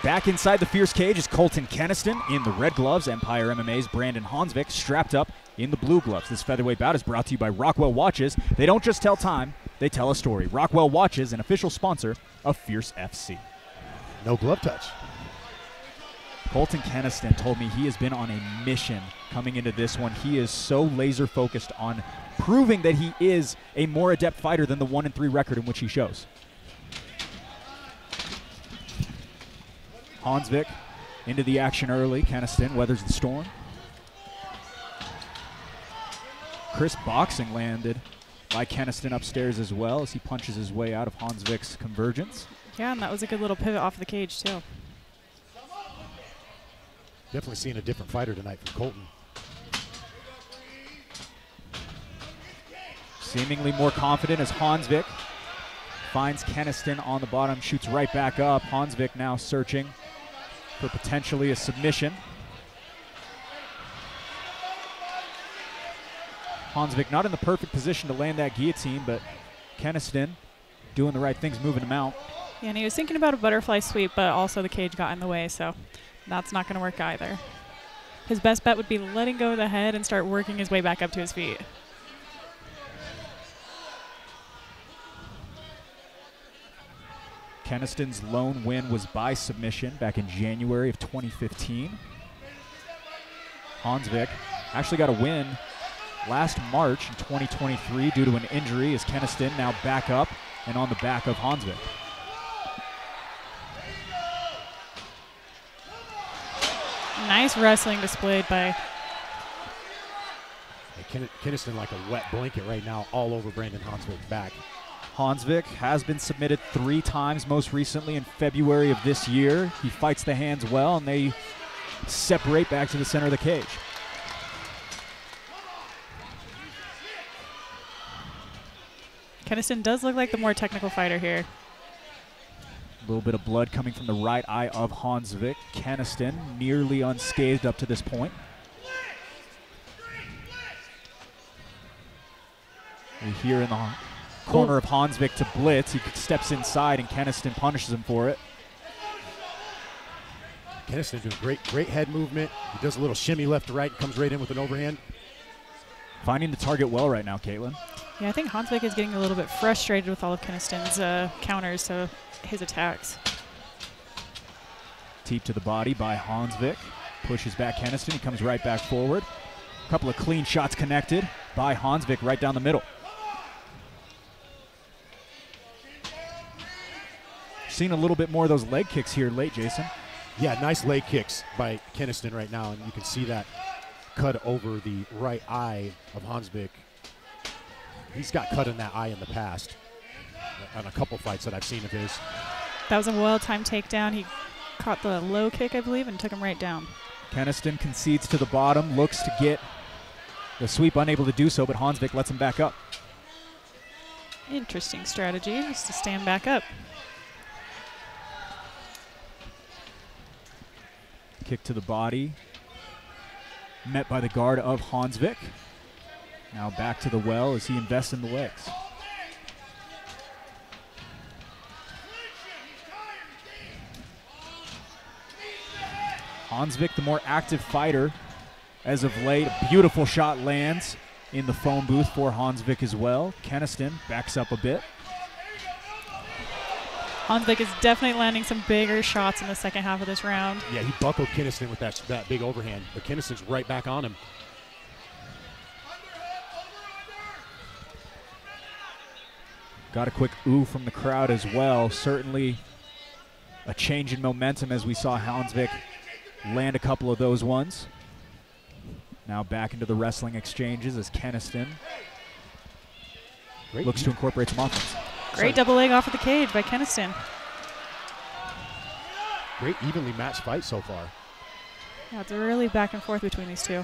Back inside the fierce cage is Colton Kynaston in the red gloves. Empire MMA's Brandon Honsvick strapped up in the blue gloves. This featherweight bout is brought to you by Rockwell Watches. They don't just tell time, they tell a story. Rockwell Watches, an official sponsor of Fierce FC. No glove touch. Colton Kynaston told me he has been on a mission coming into this one. He is so laser focused on proving that he is a more adept fighter than the 1-3 record in which he shows. Honsvick into the action early. Kynaston weathers the storm. Crisp boxing landed by Kynaston upstairs as well as he punches his way out of Honsvick's convergence. Yeah, and that was a good little pivot off the cage, too. Definitely seeing a different fighter tonight from Colton. Seemingly more confident as Honsvick finds Kynaston on the bottom, shoots right back up. Honsvick now searching for potentially a submission. Honsvick not in the perfect position to land that guillotine, but Kynaston doing the right things, moving him out. Yeah, and he was thinking about a butterfly sweep, but also the cage got in the way, so that's not going to work either. His best bet would be letting go of the head and start working his way back up to his feet. Kynaston's lone win was by submission back in January of 2015. Honsvick actually got a win last March in 2023 due to an injury as Kynaston now back up and on the back of Honsvick. Nice wrestling displayed by Kynaston like a wet blanket right now all over Brandon Honsvick's back. Honsvick has been submitted 3 times, most recently in February of this year. He fights the hands well, and they separate back to the center of the cage. Kynaston does look like the more technical fighter here. A little bit of blood coming from the right eye of Honsvick. Kynaston nearly unscathed up to this point. We hear in the corner of Honsvick to blitz. He steps inside and Kynaston punishes him for it. Kynaston doing great head movement. He does a little shimmy left to right, comes right in with an overhand. Finding the target well right now, Caitlin. Yeah, I think Honsvick is getting a little bit frustrated with all of Kynaston's counters to his attacks. Teep to the body by Honsvick. Pushes back Kynaston. He comes right back forward. A couple of clean shots connected by Honsvick right down the middle. Seen a little bit more of those leg kicks here late, Jason. Yeah, nice leg kicks by Kynaston right now, and you can see that cut over the right eye of Honsvick. He's got cut in that eye in the past on a couple fights that I've seen of his. That was a well-timed takedown. He caught the low kick, I believe, and took him right down. Kynaston concedes to the bottom, looks to get the sweep, unable to do so, but Honsvick lets him back up. Interesting strategy, just to stand back up. Kick to the body, met by the guard of Honsvick. Now back to the well as he invests in the legs. Honsvick, the more active fighter as of late. A beautiful shot lands in the phone booth for Honsvick as well. Kynaston backs up a bit. Honsvick is definitely landing some bigger shots in the second half of this round. Yeah, he buckled Kynaston with that big overhand, but Kynaston's right back on him. Got a quick ooh from the crowd as well. Certainly a change in momentum as we saw Honsvick land a couple of those ones. Now back into the wrestling exchanges as Kynaston looks to incorporate some offense. Great double leg off of the cage by Kynaston. Great evenly matched fight so far. Yeah, it's really back and forth between these two.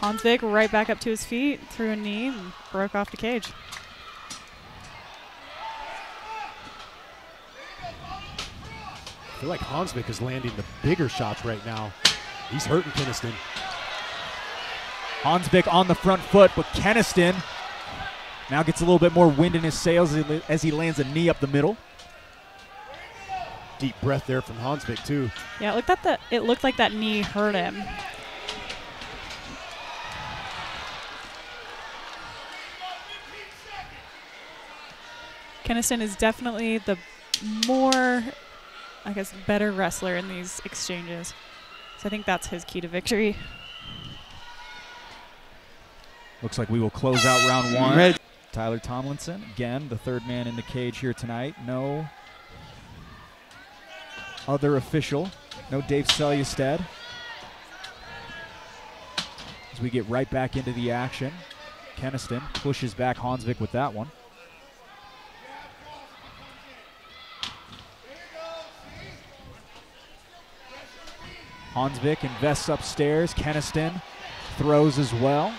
Honsvick right back up to his feet, threw a knee, and broke off the cage. I feel like Honsvick is landing the bigger shots right now. He's hurting Kynaston. Honsvick on the front foot, but Kynaston now gets a little bit more wind in his sails as he lands a knee up the middle. deep breath there from Honsvick, too. Yeah, it looked like that knee hurt him. Kynaston is definitely the more, I guess, better wrestler in these exchanges. So I think that's his key to victory. Looks like we will close out round one. Red. Tyler Tomlinson, again, the third man in the cage here tonight. No other official. No Dave Selyustad. As we get right back into the action. Kynaston pushes back Honsvick with that one. Honsvick invests upstairs. Kynaston throws as well.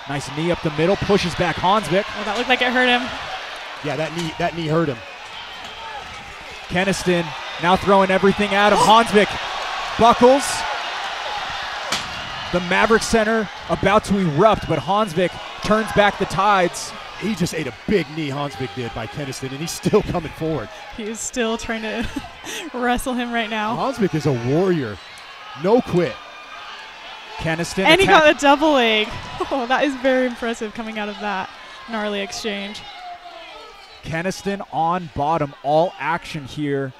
Nice knee up the middle, pushes back Honsvick. Oh, that looked like it hurt him. Yeah, that knee hurt him. Kynaston now throwing everything at him. Honsvick buckles. The Maverick Center about to erupt, but Honsvick turns back the tides. He just ate a big knee, Honsvick did, by Kynaston, and he's still coming forward. He is still trying to wrestle him right now. Honsvick is a warrior. No quit. Kynaston and he got a double leg. Oh, that is very impressive coming out of that gnarly exchange. Kynaston on bottom, all action here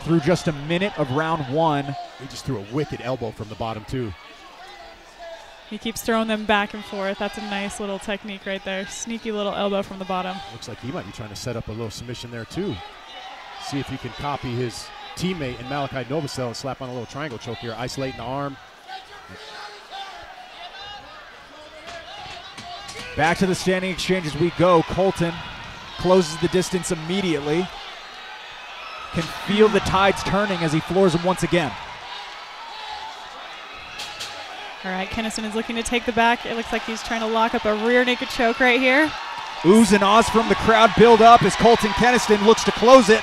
through just a minute of round one. He just threw a wicked elbow from the bottom, too. He keeps throwing them back and forth. That's a nice little technique right there. Sneaky little elbow from the bottom. Looks like he might be trying to set up a little submission there, too. See if he can copy his teammate in Malachi Novosel and slap on a little triangle choke here, isolating the arm. Back to the standing exchange as we go. Colton closes the distance immediately. Can feel the tides turning as he floors him once again. All right, Kynaston is looking to take the back. It looks like he's trying to lock up a rear naked choke right here. Oohs and ahs from the crowd build up as Colton Kynaston looks to close it.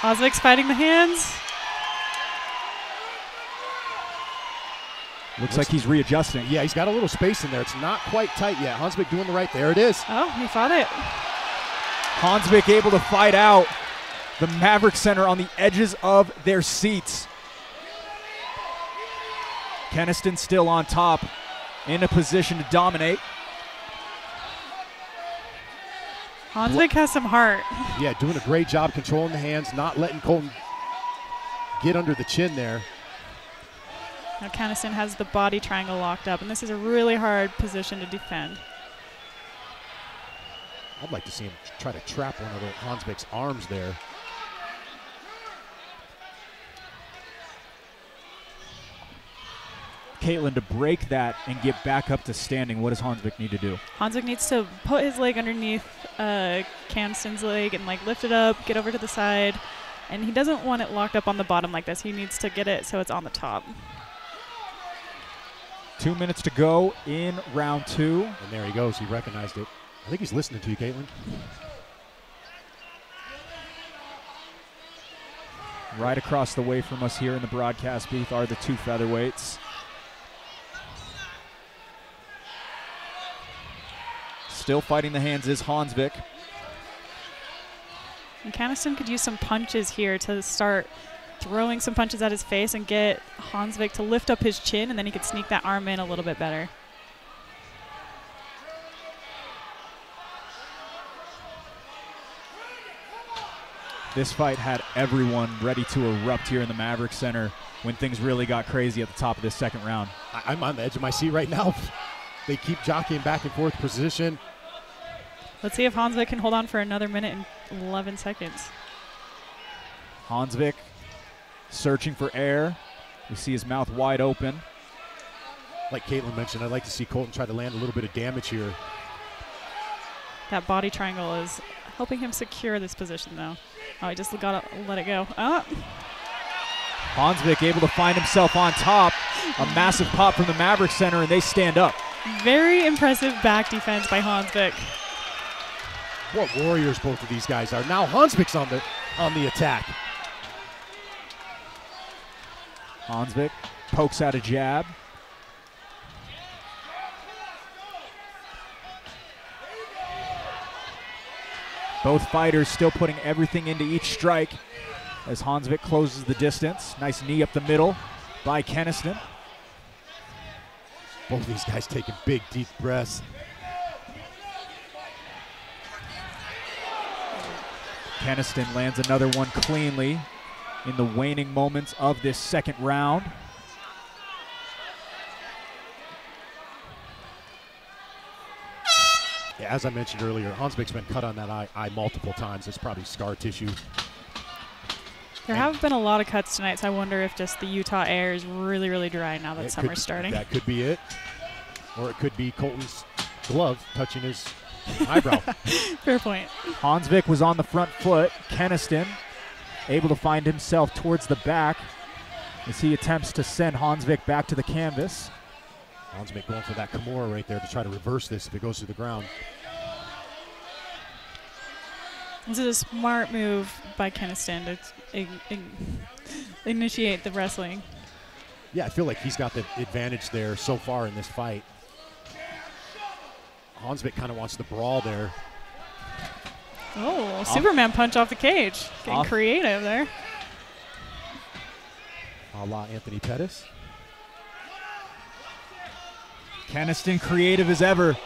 Honsvick's fighting the hands. Looks like he's readjusting. Yeah, he's got a little space in there. It's not quite tight yet. Honsvick doing the right. There it is. Oh, he fought it. Honsvick able to fight out. The Maverick Center on the edges of their seats. Kynaston still on top, in a position to dominate. Honsvick has some heart. Yeah, doing a great job controlling the hands, not letting Colton get under the chin there. Now Kynaston has the body triangle locked up, and this is a really hard position to defend. I'd like to see him try to trap one of Honsvick's arms there. Caitlin, to break that and get back up to standing, what does Honsvick need to do? Honsvick needs to put his leg underneath Kynaston's leg and lift it up, get over to the side. And he doesn't want it locked up on the bottom like this. He needs to get it so it's on the top. 2 minutes to go in round two. And there he goes. He recognized it. I think he's listening to you, Caitlin. Right across the way from us here in the broadcast booth are the two featherweights. Still fighting the hands is Honsvick. And Kynaston could use some punches here to start throwing some punches at his face and get Honsvick to lift up his chin, and then he could sneak that arm in a little bit better. This fight had everyone ready to erupt here in the Maverick Center when things really got crazy at the top of this second round. I'm on the edge of my seat right now. They keep jockeying back and forth position. Let's see if Honsvick can hold on for another minute and 11 seconds. Honsvick searching for air. We see his mouth wide open. Like Caitlin mentioned, I'd like to see Colton try to land a little bit of damage here. That body triangle is helping him secure this position, though. Oh, he just got to let it go. Oh. Honsvick able to find himself on top. A massive pop from the Maverick Center, and they stand up. Very impressive back defense by Honsvick. What warriors both of these guys are. Now Honsvick's on the attack. Honsvick pokes out a jab. Both fighters still putting everything into each strike as Honsvick closes the distance. Nice knee up the middle by Kynaston. Both of these guys taking big, deep breaths. Kynaston lands another one cleanly in the waning moments of this second round. Yeah, as I mentioned earlier, Honsvick's been cut on that eye multiple times. It's probably scar tissue. There have been a lot of cuts tonight, so I wonder if just the Utah air is really, really dry now that summer's starting. That could be it. Or it could be Colton's glove touching his eyebrow. Fair point. Honsvick was on the front foot. Kynaston able to find himself towards the back as he attempts to send Honsvick back to the canvas. Honsvick going for that Kimura right there to try to reverse this if it goes to the ground. This is a smart move by Kynaston to initiate the wrestling. Yeah, I feel like he's got the advantage there so far in this fight. Honsvick kind of wants the brawl there. Oh, Superman punch off the cage. Getting creative there. A la Anthony Pettis. Kynaston creative as ever.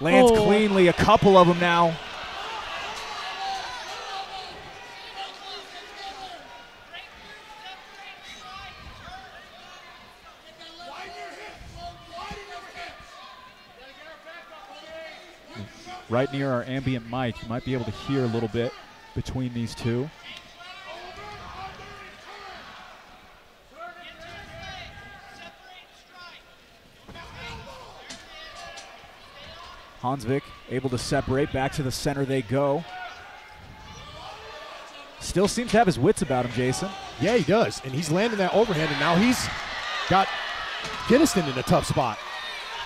Lands cleanly, a couple of them now. Right near our ambient mic, you might be able to hear a little bit between these two. Honsvick able to separate, back to the center they go. Still seems to have his wits about him, Jason. Yeah, he does, and he's landing that overhand, and now he's got Kynaston in a tough spot.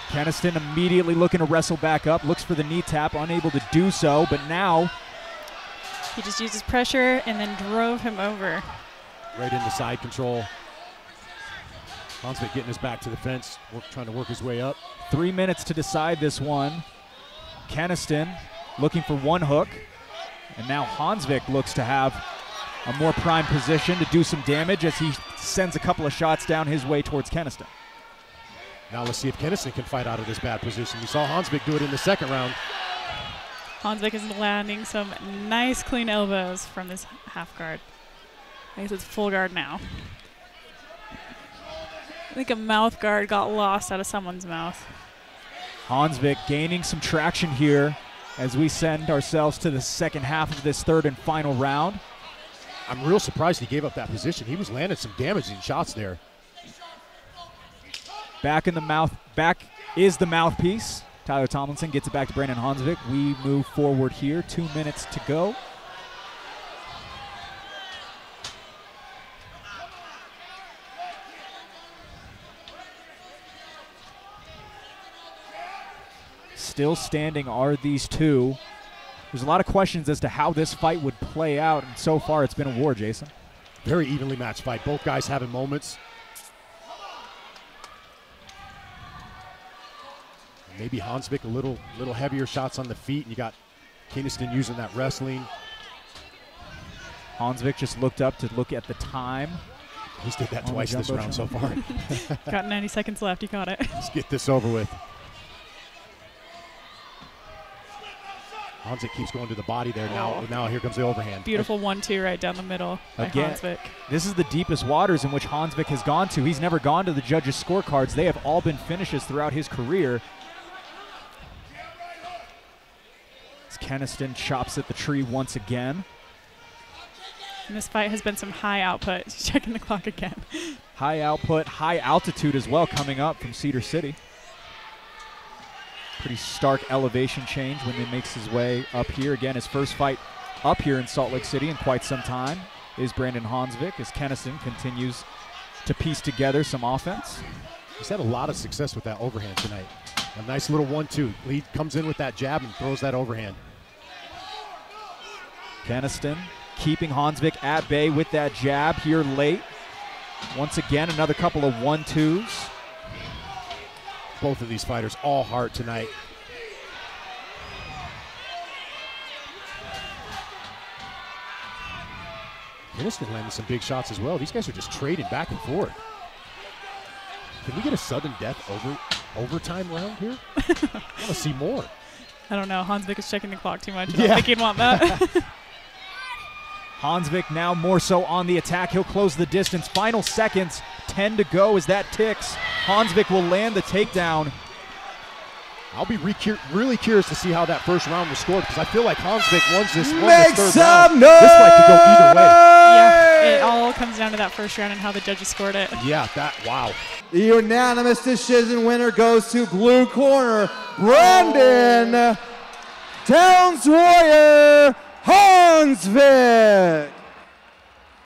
Kynaston immediately looking to wrestle back up, looks for the knee tap, unable to do so, but now he just uses pressure and then drove him over. Right into side control. Honsvick getting his back to the fence, trying to work his way up. 3 minutes to decide this one. Kynaston looking for one hook, and now Honsvick looks to have a more prime position to do some damage as he sends a couple of shots down his way towards Kynaston. Now let's see if Kynaston can fight out of this bad position. We saw Honsvick do it in the second round. Honsvick is landing some nice clean elbows from this half guard. I guess it's full guard now. I think a mouth guard got lost out of someone's mouth. Honsvick gaining some traction here as we send ourselves to the second half of this third and final round. I'm real surprised he gave up that position. He was landing some damaging shots there. Back in the mouth, back is the mouthpiece. Tyler Tomlinson gets it back to Brandon Honsvick. We move forward here, 2 minutes to go. Still standing are these two. There's a lot of questions as to how this fight would play out, and so far it's been a war, Jason. Very evenly matched fight. Both guys having moments. Maybe Honsvick a little heavier shots on the feet, and you got Kynaston using that wrestling. Honsvick just looked up to look at the time. He's did that twice this round so far. Got 90 seconds left. You caught it. Let's get this over with. Honsvick keeps going to the body there. Now here comes the overhand. Beautiful 1-2 right down the middle by Honsvick. This is the deepest waters in which Honsvick has gone to. He's never gone to the judges' scorecards. They have all been finishes throughout his career. As Kynaston chops at the tree once again. And this fight has been some high output. Checking the clock again. High output, high altitude as well coming up from Cedar City. Pretty stark elevation change when he makes his way up here. Again, his first fight up here in Salt Lake City in quite some time is Brandon Honsvick as Kynaston continues to piece together some offense. He's had a lot of success with that overhand tonight. A nice little 1-2. Lead comes in with that jab and throws that overhand. Kynaston keeping Honsvick at bay with that jab here late. Once again, another couple of 1-2s. Both of these fighters all hard tonight. Kynaston landing some big shots as well. These guys are just trading back and forth. Can we get a sudden death overtime round here? I want to see more. I don't know. Honsvick is checking the clock too much. I don't think he'd want that. Honsvick now more so on the attack. He'll close the distance. Final seconds, 10 to go as that ticks. Honsvick will land the takedown. I'll be really curious to see how that first round was scored, because I feel like Honsvick won this third round. This might could go either way. Yeah, it all comes down to that first round and how the judges scored it. Yeah, wow. The unanimous decision winner goes to blue corner, Brandon Towns Warrior Honsvick.